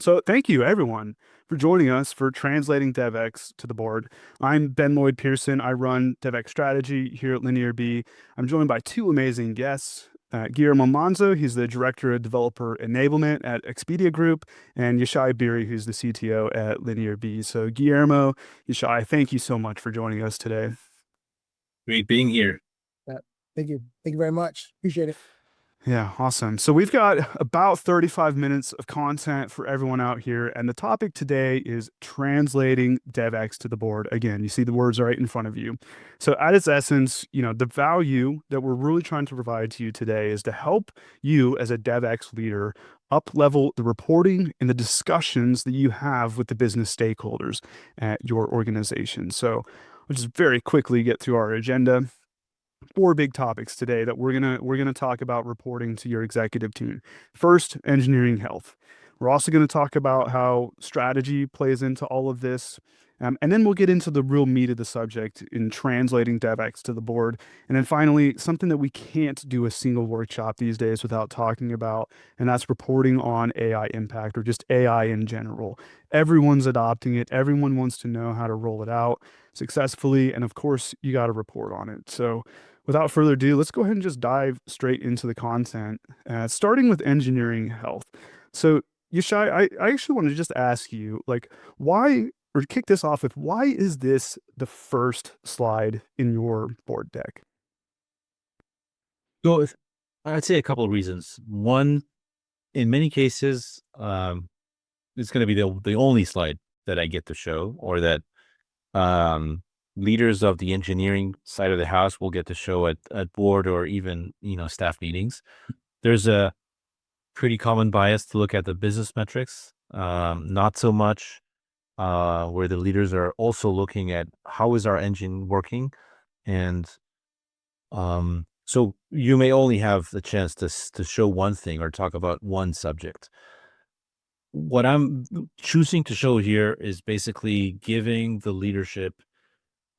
So thank you everyone for joining us for translating DevEx to the board. I'm Ben Lloyd Pearson. I run DevEx strategy here at Linear B. I'm joined by two amazing guests. Guillermo Manzo, he's the Director of Developer Enablement at Expedia Group, and Yashai Biri, who's the CTO at Linear B. So Guillermo, Yashai, thank you so much for joining us today. Great being here. Uh, Thank you. Thank you very much. Appreciate it. Yeah, awesome. So we've got about 35 minutes of content for everyone out here, and the topic today is translating DevX to the board. Again, you see the words right in front of you. So at its essence, the value that we're really trying to provide to you today is to help you as a DevX leader up level the reporting and the discussions that you have with the business stakeholders at your organization. So we'll just very quickly get through our agenda. Four big topics today that we're gonna talk about reporting to your executive team. First, engineering health. We're also going to talk about how strategy plays into all of this. And then we'll get into the real meat of the subject in translating DevX to the board. And then finally, something that we can't do a single workshop these days without talking about, and that's reporting on AI impact or just AI in general. Everyone's adopting it. Everyone wants to know how to roll it out successfully. And of course, you got to report on it. So without further ado, let's go ahead and just dive straight into the content, starting with engineering health. So, Yashai, I actually want to just ask you, like, why, or kick this off with, why is this the first slide in your board deck? So I'd say a couple of reasons. One, in many cases, it's going to be the only slide that I get to show, or that leaders of the engineering side of the house will get to show at board or even staff meetings. There's a pretty common bias to look at the business metrics, not so much where the leaders are also looking at how is our engine working. And so you may only have the chance to show one thing or talk about one subject. What I'm choosing to show here is basically giving the leadership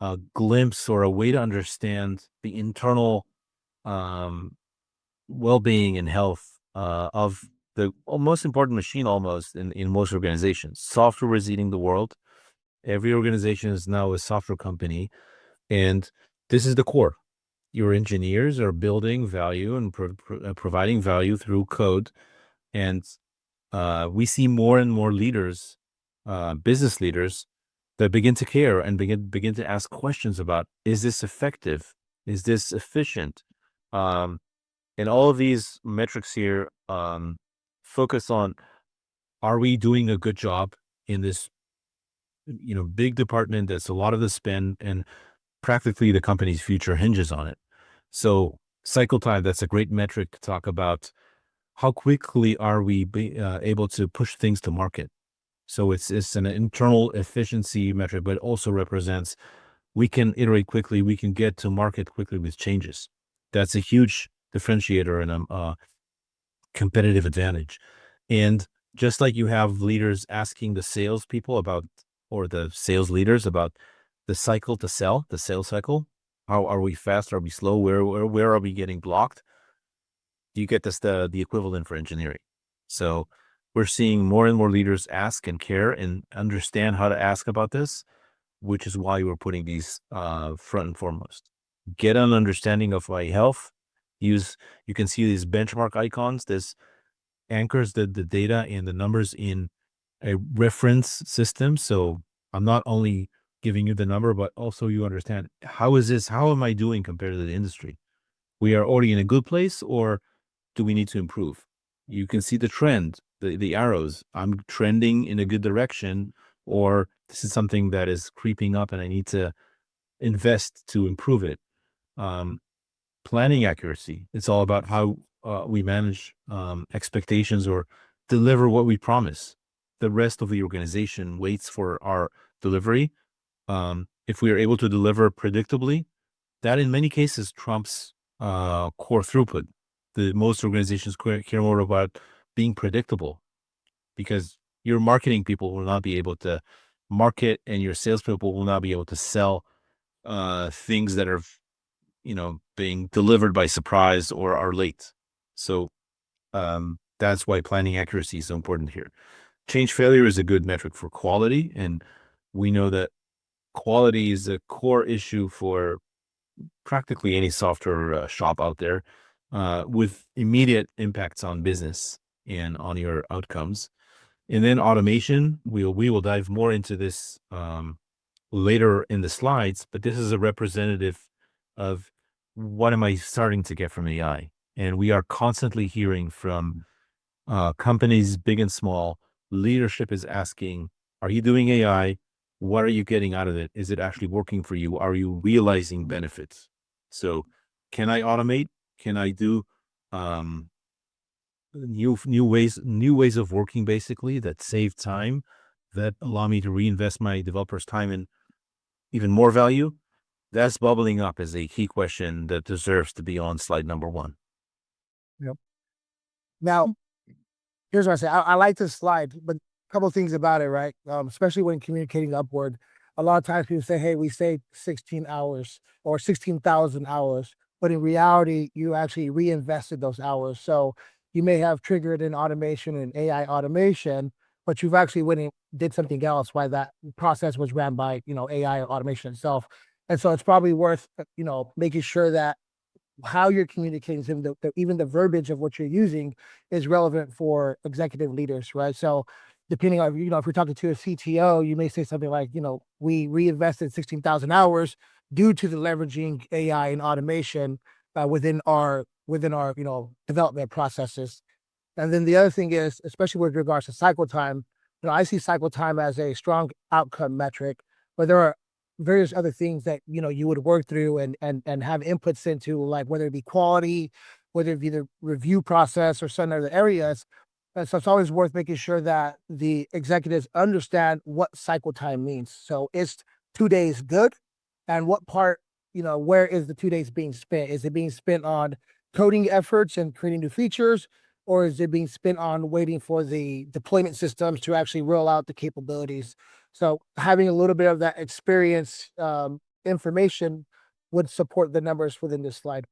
a glimpse or a way to understand the internal um, well-being and health of the most important machine almost in most organizations. Software is eating the world. Every organization is now a software company, and this is the core. Your engineers are building value and providing value through code. And we see more and more leaders, business leaders, that begin to care and begin to ask questions about, is this effective? Is this efficient? And all of these metrics here focus on, are we doing a good job in this big department that's a lot of the spend, and practically the company's future hinges on it. So cycle time, that's a great metric to talk about. How quickly are we able to push things to market? So it's an internal efficiency metric, but it also represents we can iterate quickly, we can get to market quickly with changes. That's a huge differentiator and a competitive advantage. And just like you have leaders asking the salespeople about, or the sales leaders about the cycle to sell, the sales cycle, how are we fast? Are we slow? Where are we getting blocked? You get this the equivalent for engineering. So we're seeing more and more leaders ask and care and understand how to ask about this, which is why we're putting these front and foremost. Get an understanding of my health. You can see these benchmark icons. This anchors the data and the numbers in a reference system. So I'm not only giving you the number, but also you understand how am I doing compared to the industry? We are already in a good place, or do we need to improve? You can see the trend, the arrows. I'm trending in a good direction, or this is something that is creeping up and I need to invest to improve it. Planning accuracy. It's all about how we manage expectations or deliver what we promise. The rest of the organization waits for our delivery. If we are able to deliver predictably, that in many cases trumps core throughput. Most organizations care more about being predictable, because your marketing people will not be able to market, and your salespeople will not be able to sell things that are being delivered by surprise or are late. So that's why planning accuracy is so important here. change failure is a good metric for quality. And we know that quality is a core issue for practically any software shop out there, with immediate impacts on business and on your outcomes. And then automation, we will dive more into this later in the slides, but this is a representative of what am I starting to get from AI. And we are constantly hearing from companies big and small. Leadership is asking, are you doing AI? What are you getting out of it? Is it actually working for you? Are you realizing benefits? So can I automate? Can I do new ways of working, basically, that save time, that allow me to reinvest my developers' time in even more value? That's bubbling up as a key question that deserves to be on slide number 1. Yep. Now, here's what I say. I like this slide, but a couple of things about it, right? Especially when communicating upward. A lot of times people say, hey, we saved 16 hours or 16,000 hours, but in reality, you actually reinvested those hours. So you may have triggered an automation and AI automation, but you've actually went and did something else while that process was ran by, AI automation itself. And so it's probably worth, making sure that how you're communicating to them, even the verbiage of what you're using is relevant for executive leaders, right? So depending on, if you're talking to a CTO, you may say something like, we reinvested 16,000 hours due to the leveraging AI and automation within our, development processes. And then the other thing is, especially with regards to cycle time, I see cycle time as a strong outcome metric, but there are various other things that, you would work through and have inputs into, like whether it be quality, whether it be the review process or some other areas. And so it's always worth making sure that the executives understand what cycle time means. So is 2 days good? And what part, where is the 2 days being spent? Is it being spent on coding efforts and creating new features? Or is it being spent on waiting for the deployment systems to actually roll out the capabilities? So having a little bit of that experience information would support the numbers within this slide.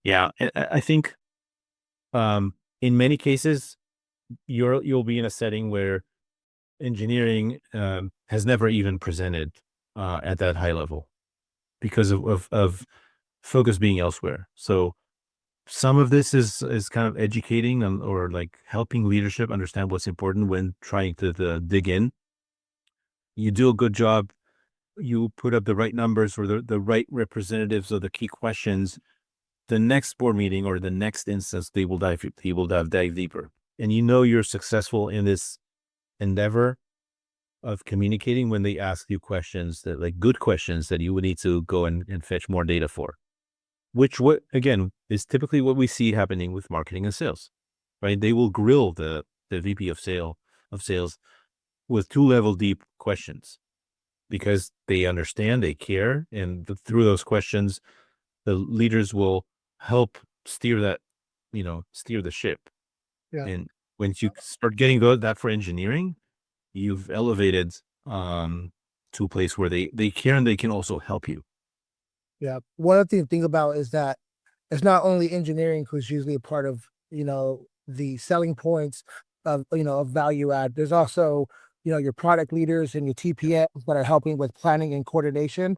Yeah, I think in many cases, you'll be in a setting where engineering has never even presented at that high level because of focus being elsewhere. So some of this is kind of educating or like helping leadership understand what's important when trying to dig in. You do a good job. You put up the right numbers or the right representatives of the key questions. The next board meeting or the next instance, they will dive deeper. And you're successful in this endeavor of communicating when they ask you questions that, like, good questions that you would need to go and fetch more data for. Which again is typically what we see happening with marketing and sales, right? They will grill the VP of sales with 2-level deep questions because they understand, they care, and through those questions, the leaders will help steer the ship. Yeah. And when you start getting that for engineering, you've elevated to a place where they care and they can also help you. Yeah. One other thing to think about is that it's not only engineering who's usually a part of, the selling points of value add. There's also, your product leaders and your TPMs that are helping with planning and coordination.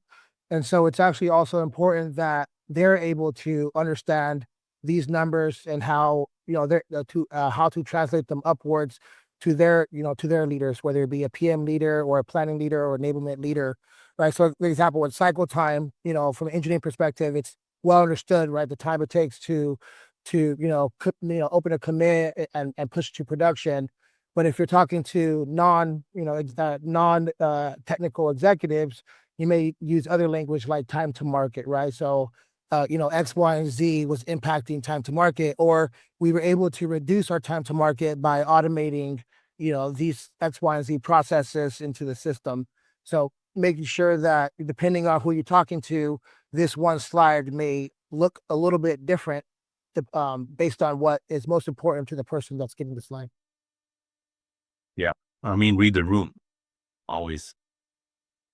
And so it's actually also important that they're able to understand these numbers and how, they're how to translate them upwards to their leaders, whether it be a PM leader or a planning leader or enablement leader. Right. So for example, with cycle time, from an engineering perspective, it's well understood, right? The time it takes to open a commit and push to production. But if you're talking to non technical executives, you may use other language like time to market, right? So X, Y, and Z was impacting time to market, or we were able to reduce our time to market by automating, these X, Y, and Z processes into the system. So making sure that depending on who you're talking to, this one slide may look a little bit different based on what is most important to the person that's getting the slide. Yeah. I mean, read the room always.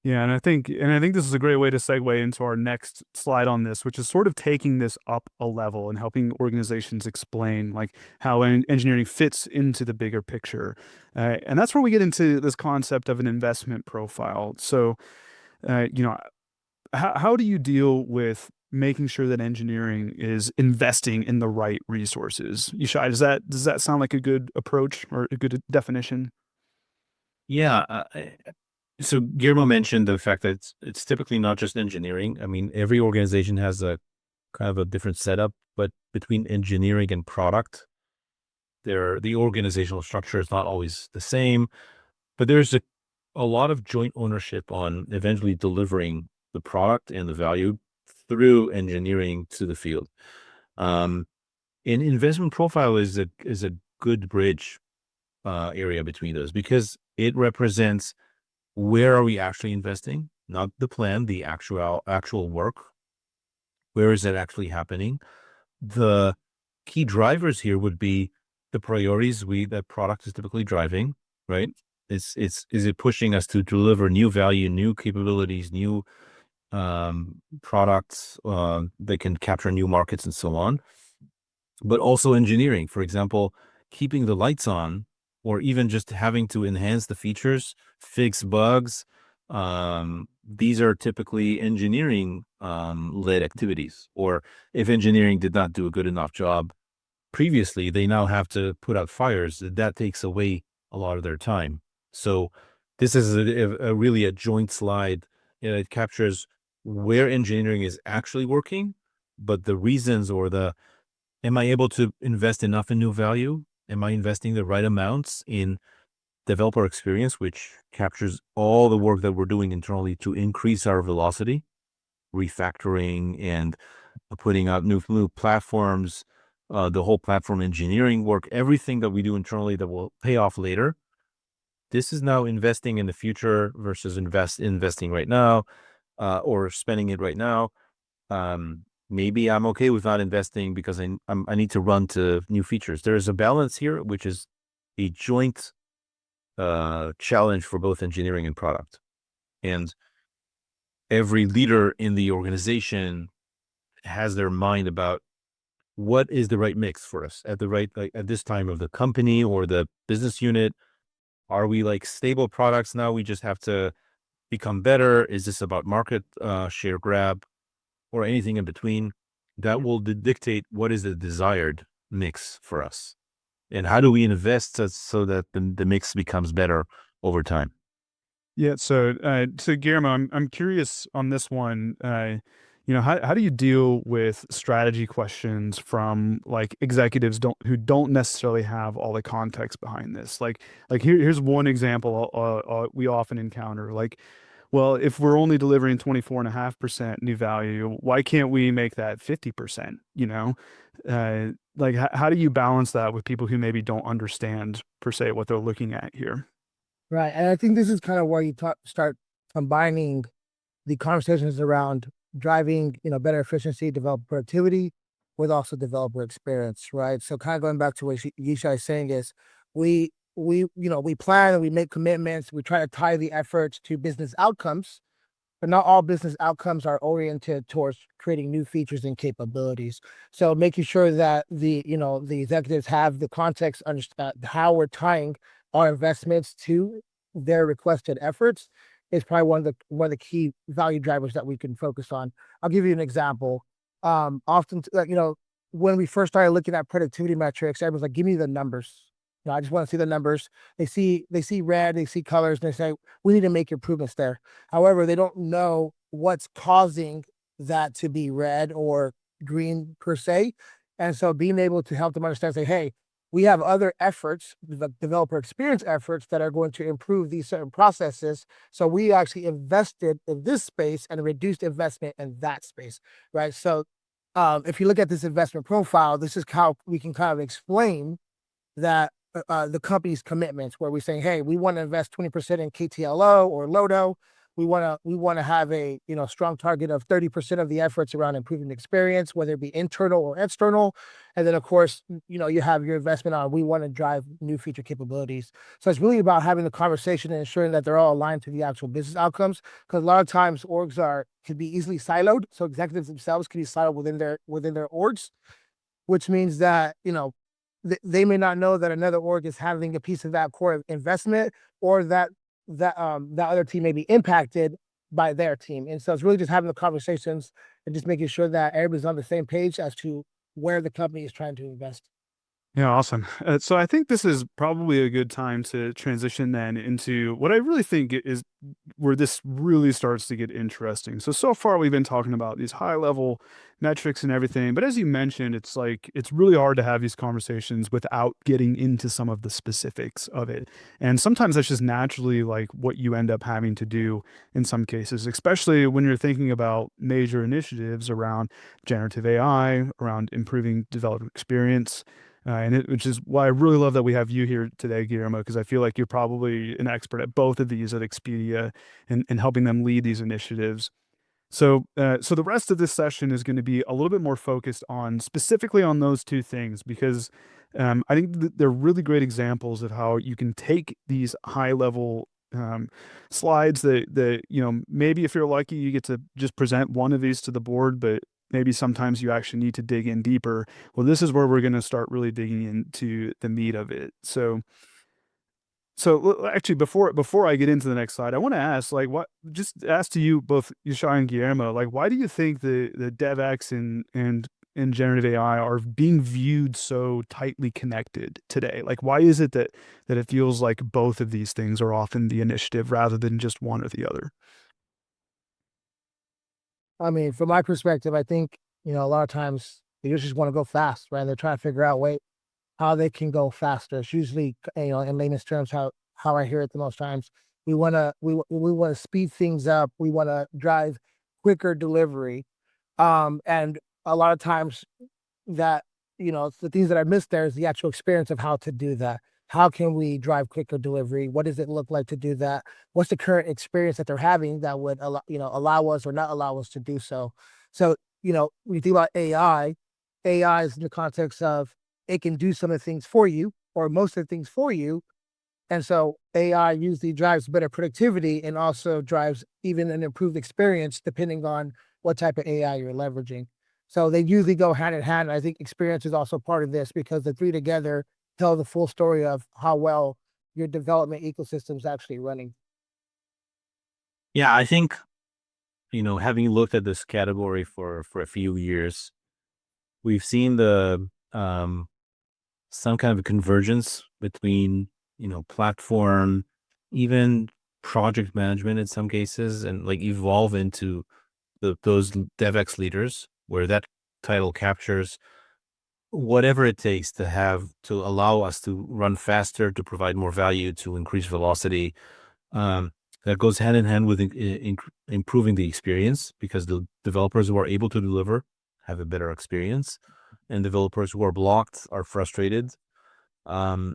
Yeah, and I think this is a great way to segue into our next slide on this, which is sort of taking this up a level and helping organizations explain like how engineering fits into the bigger picture. And that's where we get into this concept of an investment profile. So, you know, how do you deal with making sure that engineering is investing in the right resources? Yishai, does that sound like a good approach or a good definition? Yeah. So Guillermo mentioned the fact that it's typically not just engineering. I mean, every organization has a kind of a different setup, but between engineering and product, the organizational structure is not always the same. But there's a lot of joint ownership on eventually delivering the product and the value through engineering to the field. Um, and investment profile is a good bridge area between those because it represents where are we actually investing, not the plan, the actual work. Where is that actually happening? The key drivers here would be the priorities that product is typically driving, right? Is it pushing us to deliver new value, new capabilities, new products that can capture new markets and so on, but also engineering, for example, keeping the lights on, or even just having to enhance the features, fix bugs. These are typically engineering led activities. Or if engineering did not do a good enough job previously, they now have to put out fires. That takes away a lot of their time. So this is a really a joint slide. It captures where engineering is actually working, but the reasons or the am I able to invest enough in new value? Am I investing the right amounts in developer experience, which captures all the work that we're doing internally to increase our velocity, refactoring and putting out new platforms, the whole platform engineering work, everything that we do internally that will pay off later. This is now investing in the future versus investing right now, or spending it right now. Maybe I'm okay with not investing because I need to run to new features. There is a balance here, which is a joint challenge for both engineering and product. And every leader in the organization has their mind about what is the right mix for us at the right, like at this time of the company or the business unit. Are we like stable products now? We just have to become better. Is this about market share grab or anything in between? That will dictate what is the desired mix for us. And how do we invest so that the mix becomes better over time? Yeah, so Guillermo, I'm curious on this one. How do you deal with strategy questions from like executives who don't necessarily have all the context behind this? Here's one example we often encounter. Like, well, if we're only delivering 24.5% new value, why can't we make that 50%? How do you balance that with people who maybe don't understand per se what they're looking at here? Right. And I think this is kind of where you start combining the conversations around driving, better efficiency, developer productivity with also developer experience, right? So kind of going back to what Yishai is saying is we plan and we make commitments, we try to tie the efforts to business outcomes, but not all business outcomes are oriented towards creating new features and capabilities. So making sure that the executives have the context, understand how we're tying our investments to their requested efforts is probably one of the key value drivers that we can focus on. I'll give you an example. Often, when we first started looking at productivity metrics, everyone's like, "Give me the numbers." I just want to see the numbers. They see red, they see colors, and they say, "We need to make improvements there." However, they don't know what's causing that to be red or green per se. And so being able to help them understand, say, "Hey, we have other efforts, the developer experience efforts that are going to improve these certain processes. So we actually invested in this space and reduced investment in that space," right? So if you look at this investment profile, this is how we can kind of explain that the company's commitments, where we're saying, "Hey, we want to invest 20% in KTLO or Lodo. we want to have a strong target of 30% of the efforts around improving the experience, whether it be internal or external. And then of course, you have your investment on we want to drive new feature capabilities. So it's really about having the conversation and ensuring that they're all aligned to the actual business outcomes. Because a lot of times orgs can be easily siloed. So executives themselves can be siloed within their orgs, which means that they may not know that another org is handling a piece of that core investment, or that other team may be impacted by their team. And so it's really just having the conversations and just making sure that everybody's on the same page as to where the company is trying to invest. Yeah, awesome. So I think this is probably a good time to transition then into what I really think is where this really starts to get interesting. So far we've been talking about these high level metrics and everything, but as you mentioned, it's like it's really hard to have these conversations without getting into some of the specifics of it. And sometimes that's just naturally like what you end up having to do in some cases, especially when you're thinking about major initiatives around generative AI, around improving developer experience. Which is why I really love that we have you here today, Guillermo, because I feel like you're probably an expert at both of these at Expedia and helping them lead these initiatives. So the rest of this session is going to be a little bit more focused on specifically on those two things because I think they're really great examples of how you can take these high level slides that maybe if you're lucky you get to just present one of these to the board, but maybe sometimes you actually need to dig in deeper. Well, this is where we're going to start really digging into the meat of it. Actually, before I get into the next slide, I want to ask, like, what just ask to you both, Yashai and Guillermo, like, why do you think the DevEx and generative AI are being viewed so tightly connected today? Like, why is it that it feels like both of these things are often the initiative rather than just one or the other? I mean, from my perspective, I think, a lot of times they just want to go fast, right? And they're trying to figure out how they can go faster. It's usually, in layman's terms, how I hear it the most times. We want to speed things up. We want to drive quicker delivery. And a lot of times that, the things that I missed there is the actual experience of how to do that. How can we drive quicker delivery? What does it look like to do that? What's the current experience that they're having that would allow us or not allow us to do so? So, when you think about AI is in the context of it can do some of the things for you or most of the things for you. And so AI usually drives better productivity and also drives even an improved experience depending on what type of AI you're leveraging. So they usually go hand in hand. I think experience is also part of this because the three together tell the full story of how well your development ecosystem is actually running. Yeah, I think, having looked at this category for a few years, we've seen the some kind of a convergence between, platform, even project management in some cases, and like evolve into those DevEx leaders, where that title captures whatever it takes to allow us to run faster, to provide more value, to increase velocity. Um, that goes hand in hand with improving the experience, because the developers who are able to deliver have a better experience, and developers who are blocked are frustrated. Um,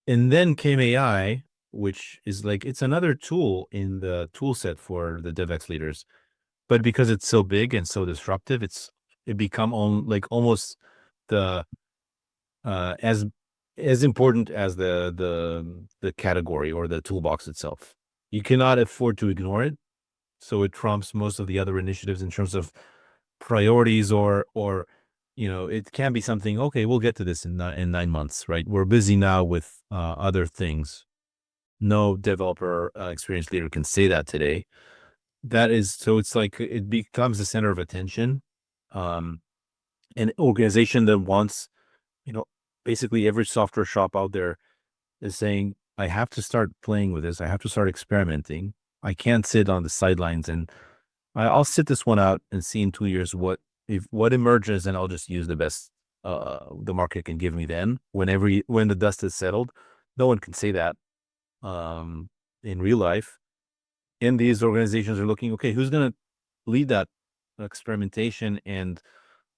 and then came AI, which is like it's another tool in the tool set for the DevEx leaders, but because it's so big and so disruptive, it become like almost the as important as the category or the toolbox itself. You cannot afford to ignore it, so it trumps most of the other initiatives in terms of priorities, or it can be something. Okay, we'll get to this in 9 months, right? We're busy now with other things. No developer experience leader can say that today. That is, so it's like it becomes the center of attention. Um, an organization that wants, you know, basically every software shop out there is saying, I have to start playing with this. I have to start experimenting. I can't sit on the sidelines, and I'll sit this one out and see in 2 years what emerges, and I'll just use the best the market can give me then. When the dust is settled, no one can say that in real life. And these organizations are looking, okay, who's going to lead that experimentation and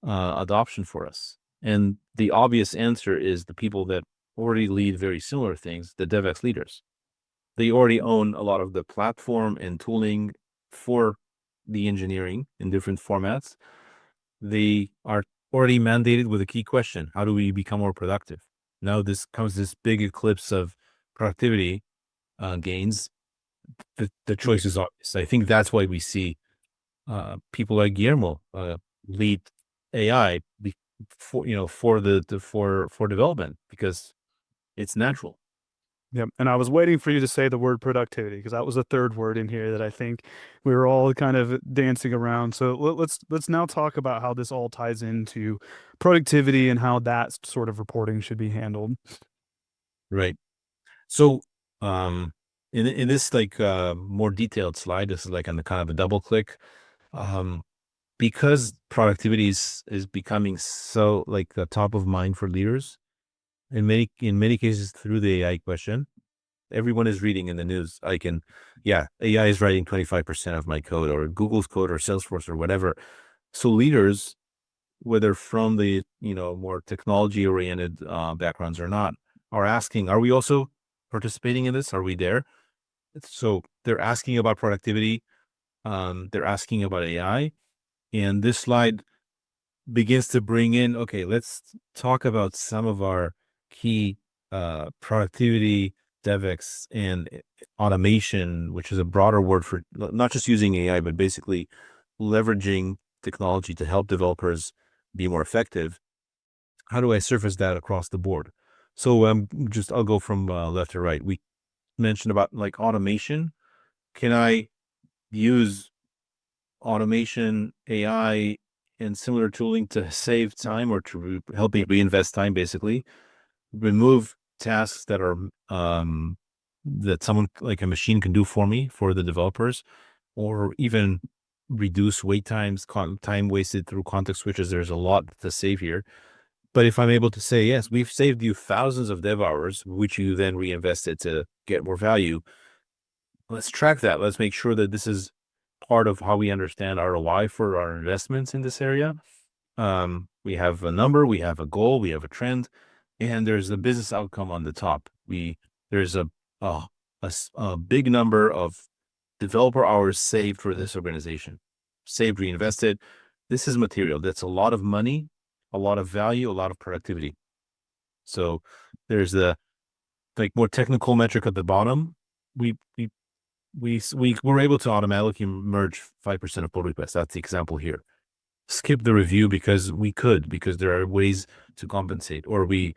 adoption for us? And the obvious answer is the people that already lead very similar things, the DevEx leaders. They already own a lot of the platform and tooling for the engineering in different formats. They are already mandated with a key question: how do we become more productive? Now this big eclipse of productivity gains. The choice is obvious. I think that's why we see people like Guillermo lead AI for development, because it's natural. Yep. And I was waiting for you to say the word productivity because that was a third word in here that I think we were all kind of dancing around. So let's now talk about how this all ties into productivity and how that sort of reporting should be handled. Right. So in this like more detailed slide, this is like on the kind of a double click. Um, because productivity is becoming so like the top of mind for leaders in many cases through the AI question. Everyone is reading in the news. AI is writing 25% of my code, or Google's code, or Salesforce, or whatever. So leaders, whether from the more technology oriented backgrounds or not, are asking, are we also participating in this? Are we there? So they're asking about productivity. They're asking about AI, and this slide begins to bring in, okay, let's talk about some of our key productivity, DevEx, and automation, which is a broader word for not just using AI, but basically leveraging technology to help developers be more effective. How do I surface that across the board? So I'll go from left to right. We mentioned about like automation. Can I use automation, AI, and similar tooling to save time, or to help me reinvest time, basically remove tasks that are that someone like a machine can do for me, for the developers, or even reduce wait times, time wasted through context switches. There's a lot to save here. But if I'm able to say, yes, we've saved you thousands of dev hours, which you then reinvested to get more value, let's track that. Let's make sure that this is part of how we understand ROI for our investments in this area. We have a number, we have a goal, we have a trend, and there's a business outcome on the top. There's a big number of developer hours saved for this organization, saved, reinvested. This is material. That's a lot of money, a lot of value, a lot of productivity. So there's the like more technical metric at the bottom. We were able to automatically merge 5% of pull requests. That's the example here. Skip the review because there are ways to compensate, or we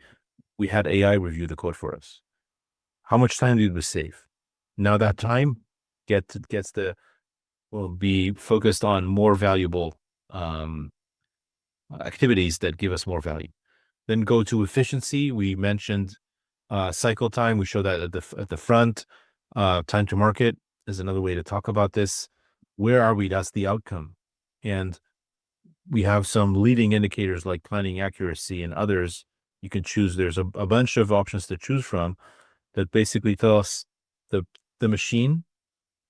had AI review the code for us. How much time did we save? Now that time will be focused on more valuable activities that give us more value. Then go to efficiency. We mentioned cycle time. We show that at the front. Time to market is another way to talk about this. Where are we? That's the outcome. And we have some leading indicators like planning accuracy and others. You can choose. There's a bunch of options to choose from that basically tell us the machine,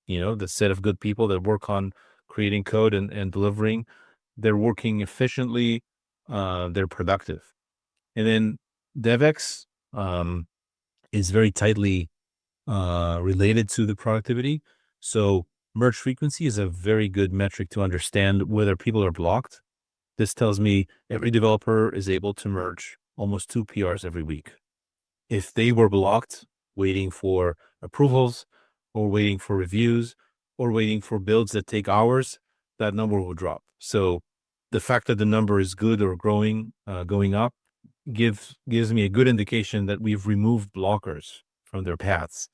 the set of good people that work on creating code and delivering, they're working efficiently, they're productive. And then DevEx is very tightly related to the productivity. So merge frequency is a very good metric to understand whether people are blocked. This tells me every developer is able to merge almost 2 PRs every week. If they were blocked, waiting for approvals, or waiting for reviews, or waiting for builds that take hours, that number will drop. So the fact that the number is good or growing, going up, gives me a good indication that we've removed blockers from their paths.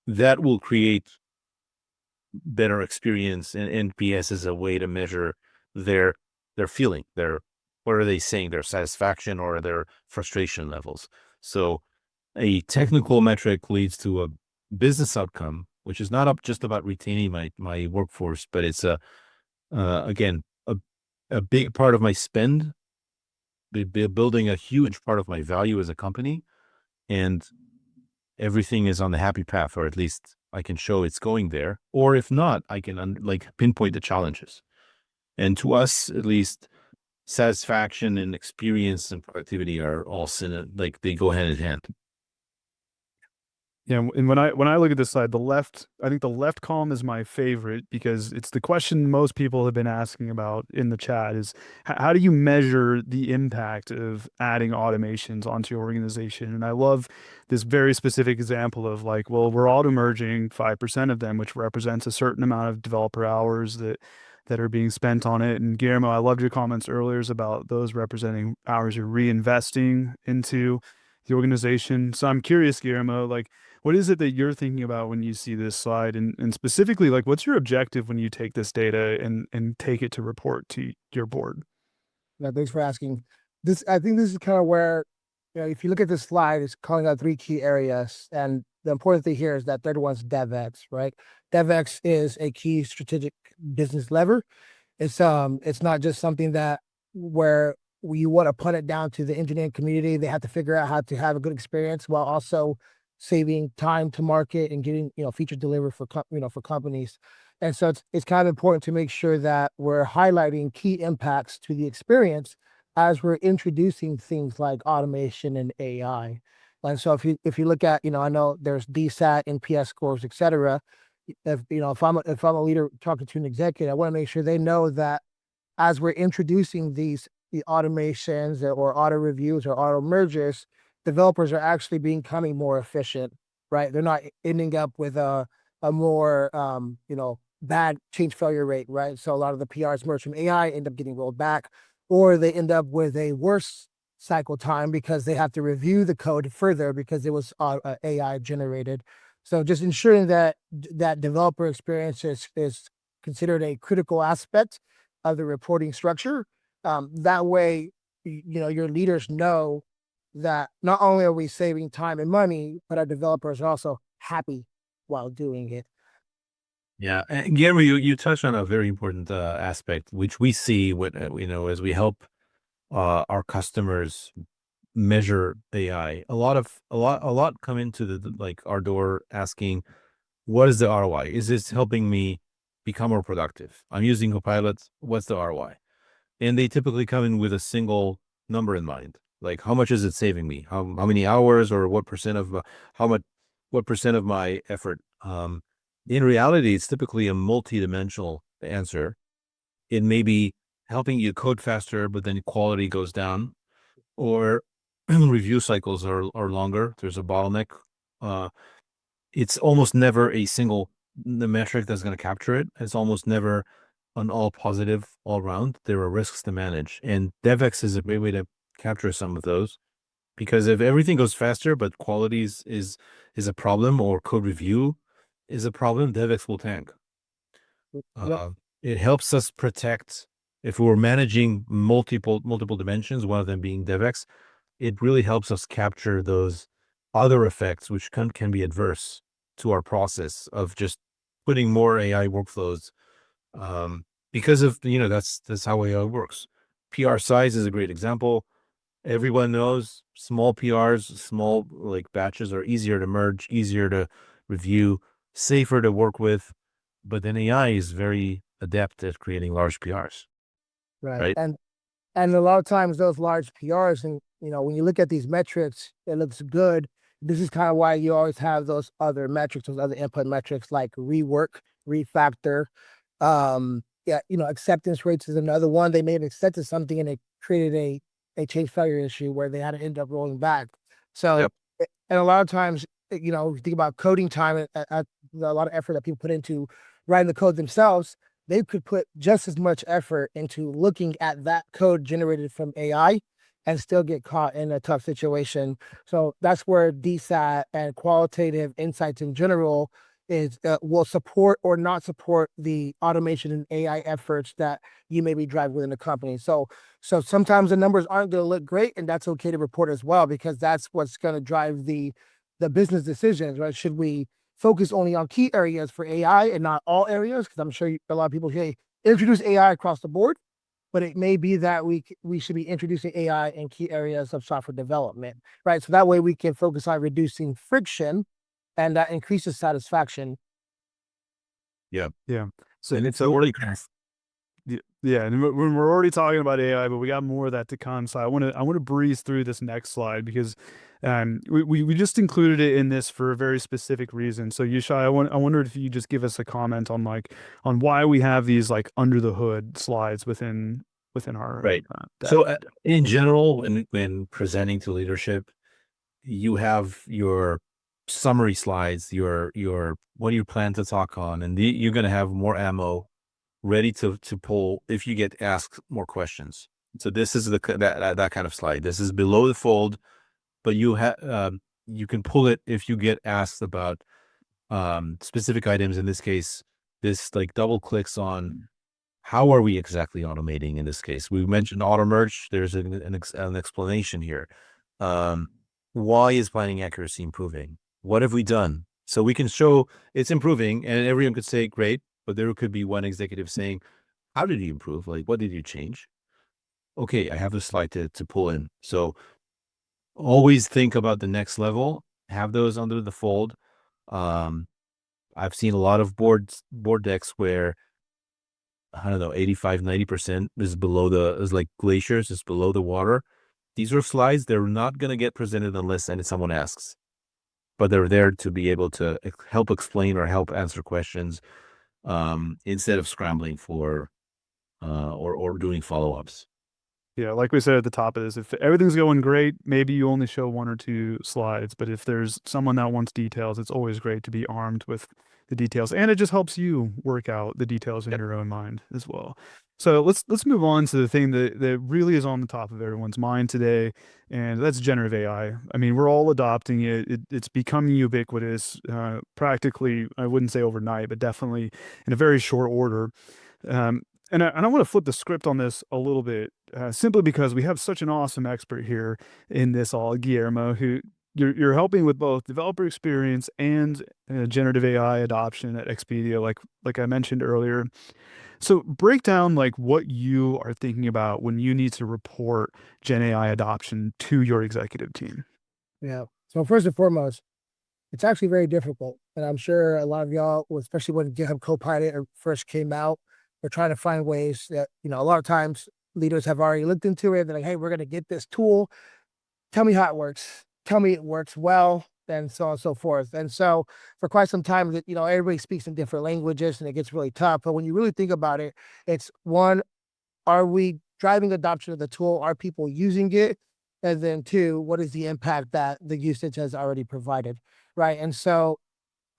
That will create better experience, and NPS is a way to measure their feeling, what are they saying, their satisfaction or their frustration levels. So a technical metric leads to a business outcome, which is not just about retaining my workforce, but it's again a big part of my spend, building a huge part of my value as a company, and everything is on the happy path, or at least I can show it's going there. Or if not, I can pinpoint the challenges. And to us, at least, satisfaction and experience and productivity are all they go hand in hand. Yeah, and when I look at this slide, I think the left column is my favorite because it's the question most people have been asking about in the chat is how do you measure the impact of adding automations onto your organization? And I love this very specific example of like, well, we're auto merging 5% of them, which represents a certain amount of developer hours that are being spent on it. And Guillermo, I loved your comments earlier about those representing hours you're reinvesting into the organization. So I'm curious, Guillermo, like what is it that you're thinking about when you see this slide? And specifically, like, what's your objective when you take this data and take it to report to your board? Yeah, thanks for asking. I think this is kind of where, if you look at this slide, it's calling out three key areas. And the important thing here is that third one's DevEx, right? DevEx is a key strategic business lever. It's not just something that where you want to put it down to the engineering community. They have to figure out how to have a good experience while also saving time to market and getting, feature delivered for for companies. And so it's kind of important to make sure that we're highlighting key impacts to the experience as we're introducing things like automation and AI. And so if you look at, I know there's DSAT, NPS scores, et cetera. If I'm a leader talking to an executive, I want to make sure they know that as we're introducing the automations or auto reviews or auto mergers, developers are actually becoming more efficient, right? They're not ending up with a more bad change failure rate, right? So a lot of the PRs merged from AI end up getting rolled back, or they end up with a worse cycle time because they have to review the code further because it was AI generated. So just ensuring that that developer experience is considered a critical aspect of the reporting structure. That way, your leaders know that not only are we saving time and money, but our developers are also happy while doing it. Yeah, and Guillermo, you touched on a very important aspect, which we see when as we help our customers measure AI. A lot come into like our door asking, what is the ROI? Is this helping me become more productive? I'm using Copilot. What's the ROI? And they typically come in with a single number in mind, like how much is it saving me? How many hours or what percent of how much what percent of my effort? In reality, it's typically a multi-dimensional answer. It may be helping you code faster, but then quality goes down, or review cycles are longer. There's a bottleneck. Uh, it's almost never a single the metric that's going to capture it. It's almost never an all positive all round. There are risks to manage, and DevEx is a great way to capture some of those. Because if everything goes faster, but quality is a problem, or code review is a problem, DevEx will tank. Yep. It helps us protect if we're managing multiple dimensions, one of them being DevEx. It really helps us capture those other effects, which can be adverse to our process of just putting more AI workflows. Because of that's how AI works. PR size is a great example. Everyone knows small PRs, small like batches are easier to merge, easier to review, safer to work with. But then AI is very adept at creating large PRs, Right. right? And a lot of times those large PRs and when you look at these metrics, it looks good. This is kind of why you always have those other metrics, those other input metrics like rework, refactor. Yeah, acceptance rates is another one. They made accepted something and it created a change failure issue where they had to end up rolling back. So Yep. and a lot of times, if you think about coding time and a lot of effort that people put into writing the code themselves, they could put just as much effort into looking at that code generated from AI and still get caught in a tough situation. So that's where DSAT and qualitative insights in general is will support or not support the automation and AI efforts that you may be driving within the company. So sometimes the numbers aren't going to look great, and that's okay to report as well because that's what's going to drive the business decisions, right? Should we focus only on key areas for AI and not all areas? Because I'm sure a lot of people say introduce AI across the board, but it may be that we should be introducing AI in key areas of software development, right? So that way we can focus on reducing friction, and that increases satisfaction. Yeah. Yeah. So And it's so already yeah, and when we're already talking about AI, but we got more of that to come. So I want to breeze through this next slide because We just included it in this for a very specific reason. So Yishai, I wondered if you just give us a comment on on why we have these like under the hood slides within our Right. deck. So in general, when presenting to leadership, you have your summary slides, your what you plan to talk on, and you're going to have more ammo ready to pull if you get asked more questions. So this is that kind of slide. This is below the fold, but you can pull it if you get asked about specific items. In this case, this like double clicks on how are we exactly automating. In this case, we mentioned auto merge. There's an explanation here. Why is planning accuracy improving? What have we done? So we can show it's improving, and everyone could say great, but there could be one executive saying, how did you improve? Like, what did you change? Okay, I have a slide to pull in. So always think about the next level, have those under the fold. I've seen a lot of board decks where, I don't know, 85, 90% is like glaciers, is below the water. These are slides. They're not going to get presented unless someone asks, but they're there to be able to help explain or help answer questions, instead of scrambling for, or doing follow-ups. Yeah, like we said at the top of this, if everything's going great, maybe you only show 1 or 2 slides. But if there's someone that wants details, it's always great to be armed with the details, and it just helps you work out the details in Yep. your own mind as well. So let's move on to the thing that really is on the top of everyone's mind today, and that's generative AI. I mean, we're all adopting it. It's becoming ubiquitous, practically, I wouldn't say overnight, but definitely in a very short order. Um, and I want to flip the script on this a little bit, simply because we have such an awesome expert here in this all, Guillermo, who you're helping with both developer experience and generative AI adoption at Expedia, like I mentioned earlier. So break down like what you are thinking about when you need to report Gen AI adoption to your executive team. Yeah. So first and foremost, it's actually very difficult. And I'm sure a lot of y'all, especially when GitHub Copilot first came out, we're trying to find ways that, a lot of times leaders have already looked into it. They're like, hey, we're going to get this tool. Tell me how it works. Tell me it works well, and so on and so forth. And so for quite some time that, everybody speaks in different languages and it gets really tough. But when you really think about it, it's one, are we driving adoption of the tool? Are people using it? And then two, what is the impact that the usage has already provided? Right. And so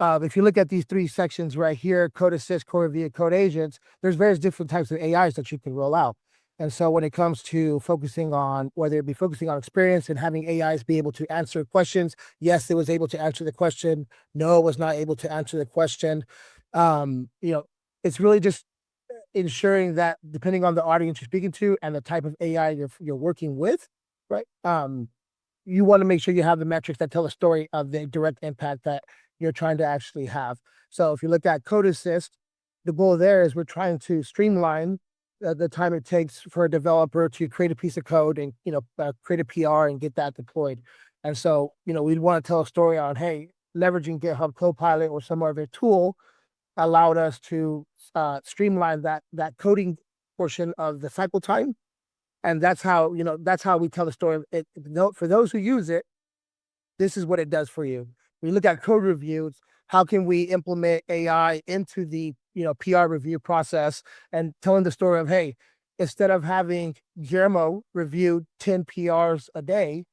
if you look at these 3 sections right here, code assist, code review, code agents, there's various different types of AIs that you can roll out. And so when it comes to focusing on, whether it be focusing on experience and having AIs be able to answer questions, yes, it was able to answer the question. No, it was not able to answer the question. It's really just ensuring that depending on the audience you're speaking to and the type of AI you're working with, right? You want to make sure you have the metrics that tell a story of the direct impact that you're trying to actually have. So if you look at code assist, the goal there is we're trying to streamline the time it takes for a developer to create a piece of code and, create a PR and get that deployed. And so, we'd want to tell a story on, hey, leveraging GitHub Copilot or some other tool allowed us to streamline that coding portion of the cycle time. And that's how we tell the story. For those who use it, this is what it does for you. We look at code reviews. How can we implement AI into the PR review process and telling the story of, hey, instead of having Guillermo review 10 PRs a day,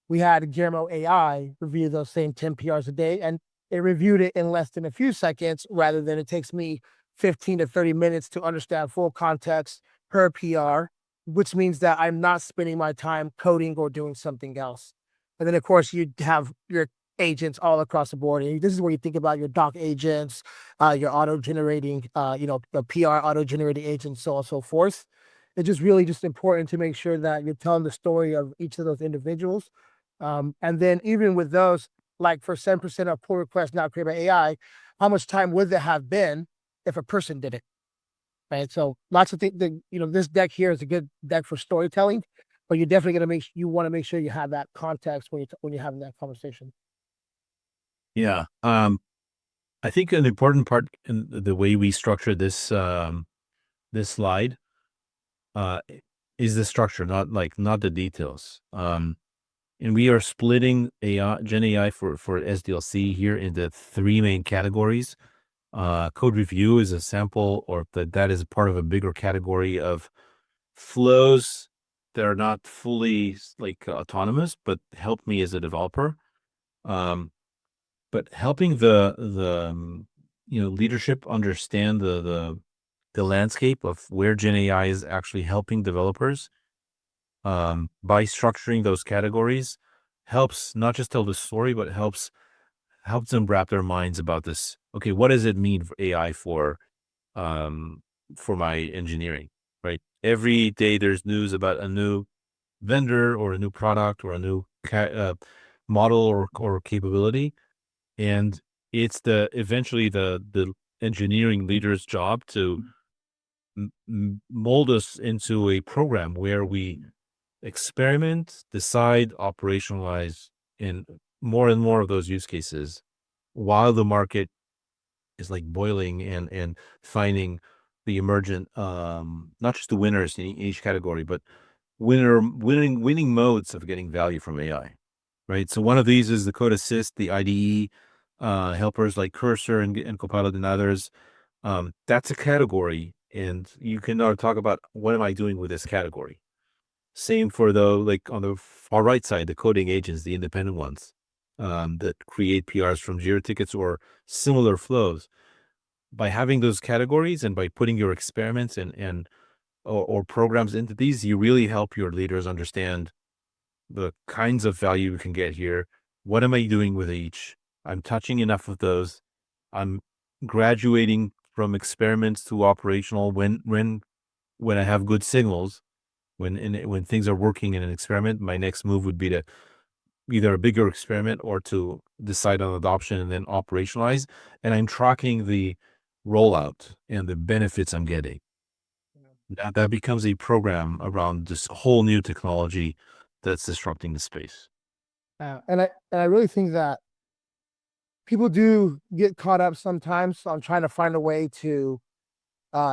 we had Guillermo AI review those same 10 PRs a day, and it reviewed it in less than a few seconds rather than it takes me 15 to 30 minutes to understand full context per PR, which means that I'm not spending my time coding or doing something else. And then, of course, you have your agents all across the board. And this is where you think about your doc agents, your auto-generating, the PR auto-generating agents, so on and so forth. It's just really just important to make sure that you're telling the story of each of those individuals. And then even with those, like for 7% of pull requests now created by AI, how much time would there have been if a person did it? Right. So lots of things, this deck here is a good deck for storytelling, but you're definitely going to want to make sure you have that context when you're having that conversation. Yeah. I think an important part in the way we structure this slide is the structure, not the details. And we are splitting Gen AI for SDLC here into 3 main categories. Code review is a sample, or that is part of a bigger category of flows that are not fully like autonomous, but help me as a developer. But helping the leadership understand the landscape of where Gen AI is actually helping developers by structuring those categories helps not just tell the story, but helps them wrap their minds about this. Okay, what does it mean for AI for my engineering, right? Every day there's news about a new vendor or a new product or a new model or capability, and it's eventually the engineering leader's job to mold us into a program where we experiment, decide, operationalize in more and more of those use cases while the market is like boiling and finding the emergent, not just the winners in each category, but winning modes of getting value from AI, right? So one of these is the code assist, the IDE, helpers like Cursor and Copilot and others. That's a category, and you can now talk about what am I doing with this category. Same for like on the far right side, the coding agents, the independent ones, that create PRs from Jira tickets or similar flows. By having those categories and by putting your experiments or programs into these, you really help your leaders understand the kinds of value you can get here. What am I doing with each? I'm touching enough of those. I'm graduating from experiments to operational when I have good signals. When things are working in an experiment, my next move would be to either a bigger experiment or to decide on adoption and then operationalize. And I'm tracking the rollout and the benefits I'm getting. That becomes a program around this whole new technology that's disrupting the space. And I really think that people do get caught up sometimes on trying to find a way to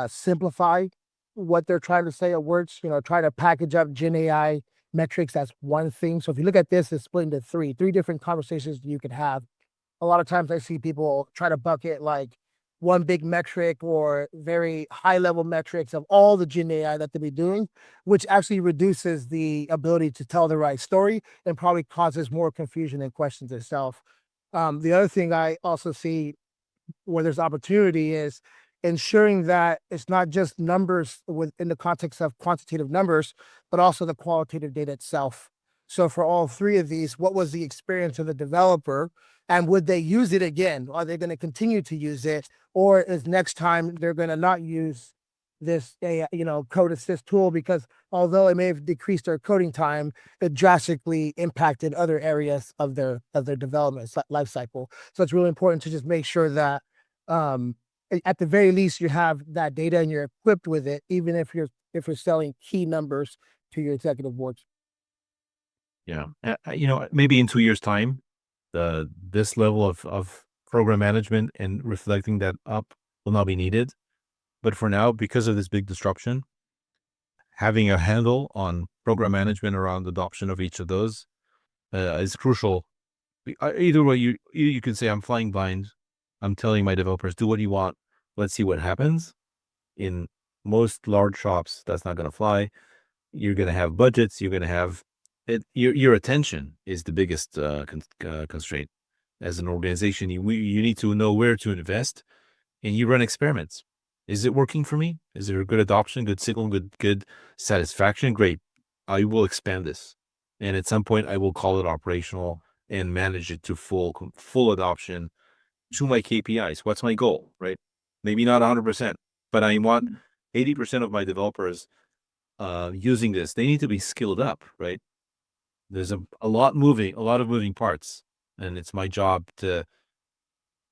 simplify what they're trying to say at words, try to package up Gen AI metrics as one thing. So if you look at this, it's split into three different conversations you could have. A lot of times I see people try to bucket like one big metric or very high level metrics of all the Gen AI that they'll be doing, which actually reduces the ability to tell the right story and probably causes more confusion and questions itself. The other thing I also see where there's opportunity is ensuring that it's not just numbers within the context of quantitative numbers, but also the qualitative data itself. So for all three of these, what was the experience of the developer, and would they use it again? Are they going to continue to use it, or is next time they're going to not use this code assist tool because although it may have decreased their coding time, it drastically impacted other areas of their development life cycle. So it's really important to just make sure that at the very least you have that data and you're equipped with it, even if you're selling key numbers to your executive boards. Yeah. Maybe in 2 years' time, this level of program management and reflecting that up will not be needed. But for now, because of this big disruption, having a handle on program management around adoption of each of those is crucial. Either way, you can say I'm flying blind. I'm telling my developers, do what you want. Let's see what happens. In most large shops, that's not going to fly. You're going to have budgets. You're going to have it. Your attention is the biggest constraint. As an organization, you need to know where to invest, and you run experiments. Is it working for me? Is there a good adoption, good signal, good satisfaction? Great. I will expand this. And at some point I will call it operational and manage it to full adoption to my KPIs. What's my goal, right? Maybe not 100%, but I want 80% of my developers using this. They need to be skilled up, right? There's a lot of moving parts, and it's my job to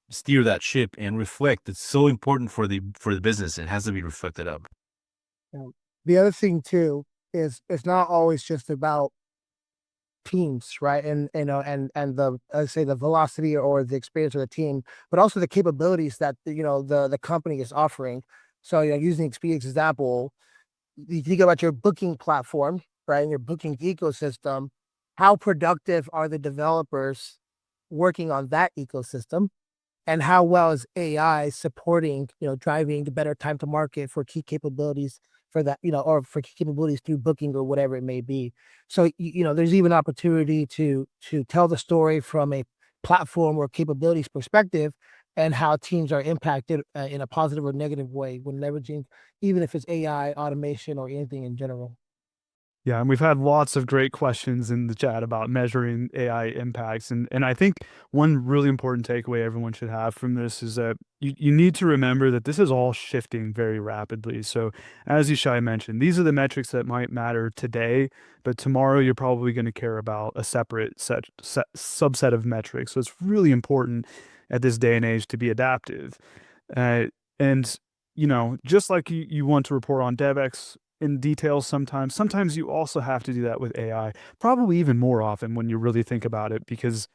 steer that ship and reflect. It's so important for the business. It has to be reflected up. The other thing too is it's not always just about teams, right? And the let's say the velocity or the experience of the team, but also the capabilities that the company is offering. So using Expedia's example, you think about your booking platform, right, and your booking ecosystem. how productive are the developers working on that ecosystem, and how well is AI supporting, driving the better time to market for key capabilities for that, or for key capabilities through booking or whatever it may be. So, there's even opportunity to tell the story from a platform or capabilities perspective, and how teams are impacted in a positive or negative way when leveraging, even if it's AI, automation, or anything in general. Yeah, and we've had lots of great questions in the chat about measuring AI impacts. And I think one really important takeaway everyone should have from this is that you need to remember that this is all shifting very rapidly. So as Yishai mentioned, these are the metrics that might matter today, but tomorrow you're probably going to care about a separate subset of metrics. So it's really important at this day and age to be adaptive. And just like you want to report on DevEx in detail sometimes you also have to do that with AI, probably even more often when you really think about it, because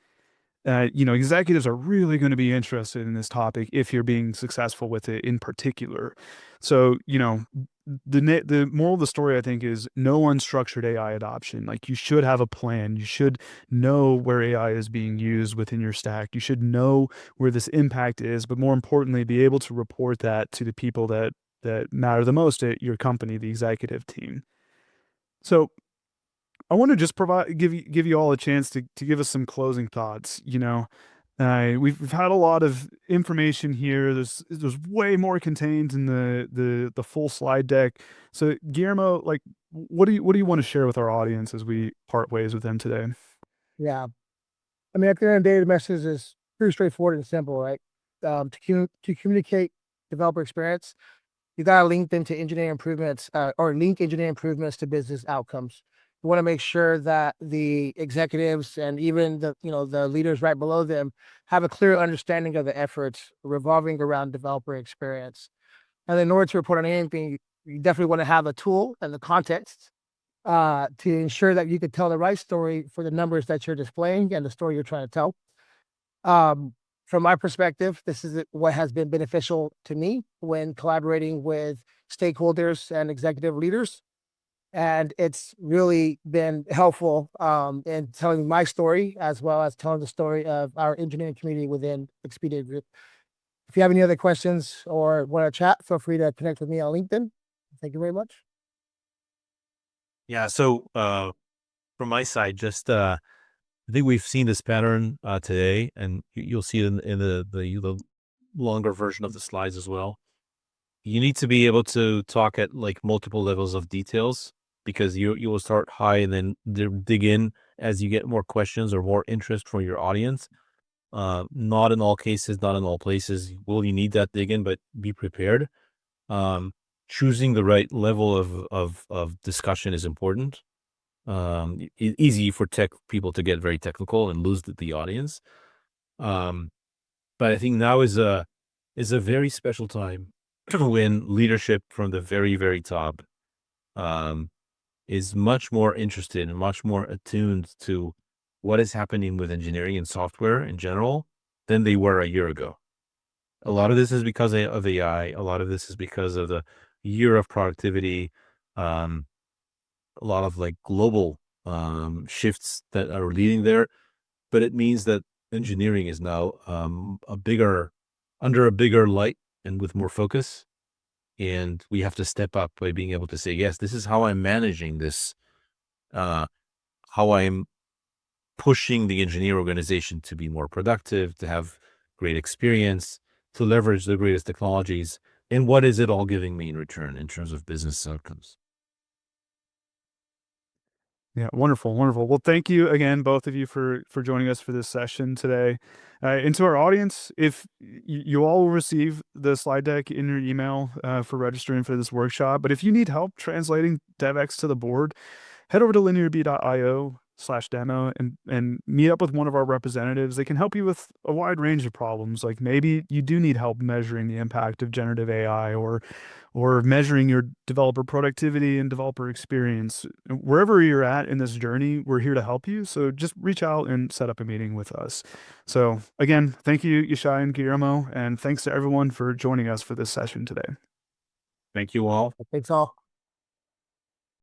executives are really going to be interested in this topic if you're being successful with it in particular. So, the moral of the story, I think, is no unstructured AI adoption. Like, you should have a plan. You should know where AI is being used within your stack. You should know where this impact is, but more importantly, be able to report that to the people that matter the most at your company, the executive team. So I want to just give you all a chance to give us some closing thoughts. We've had a lot of information here. There's way more contained in the full slide deck. So Guillermo, like, what do you want to share with our audience as we part ways with them today? Yeah. I mean, at the end of the day, the message is pretty straightforward and simple, right? To communicate developer experience, you got to link them to engineering improvements, or link engineering improvements to business outcomes. You want to make sure that the executives and even the leaders right below them have a clear understanding of the efforts revolving around developer experience. And in order to report on anything, you definitely want to have a tool and the context to ensure that you could tell the right story for the numbers that you're displaying and the story you're trying to tell. From my perspective, this is what has been beneficial to me when collaborating with stakeholders and executive leaders. And it's really been helpful in telling my story, as well as telling the story of our engineering community within Expedia Group. If you have any other questions or want to chat, feel free to connect with me on LinkedIn. Thank you very much. Yeah. So from my side, just I think we've seen this pattern today, and you'll see it in the longer version of the slides as well. You need to be able to talk at like multiple levels of details, because you will start high and then dig in as you get more questions or more interest from your audience. Not in all cases, not in all places will you need that dig in, but be prepared. Choosing the right level of discussion is important. Easy for tech people to get very technical and lose the audience. But I think now is a very special time when leadership from the very, very top is much more interested and much more attuned to what is happening with engineering and software in general than they were a year ago. A lot of this is because of AI. A lot of this is because of the year of productivity. A lot of like global shifts that are leading there. But it means that engineering is now under a bigger light and with more focus. And we have to step up by being able to say, yes, this is how I'm managing this, how I'm pushing the engineer organization to be more productive, to have great experience, to leverage the greatest technologies, and what is it all giving me in return in terms of business outcomes. Yeah, wonderful, wonderful. Well, thank you again, both of you, for joining us for this session today. And to our audience, if you all will receive the slide deck in your email for registering for this workshop, but if you need help translating DevEx to the board, head over to linearb.io/demo and meet up with one of our representatives. They can help you with a wide range of problems. Like, maybe you do need help measuring the impact of generative AI, or measuring your developer productivity and developer experience. Wherever you're at in this journey, we're here to help you. So just reach out and set up a meeting with us. So again, thank you, Yishai and Guillermo, and thanks to everyone for joining us for this session today. Thank you all. Thanks all.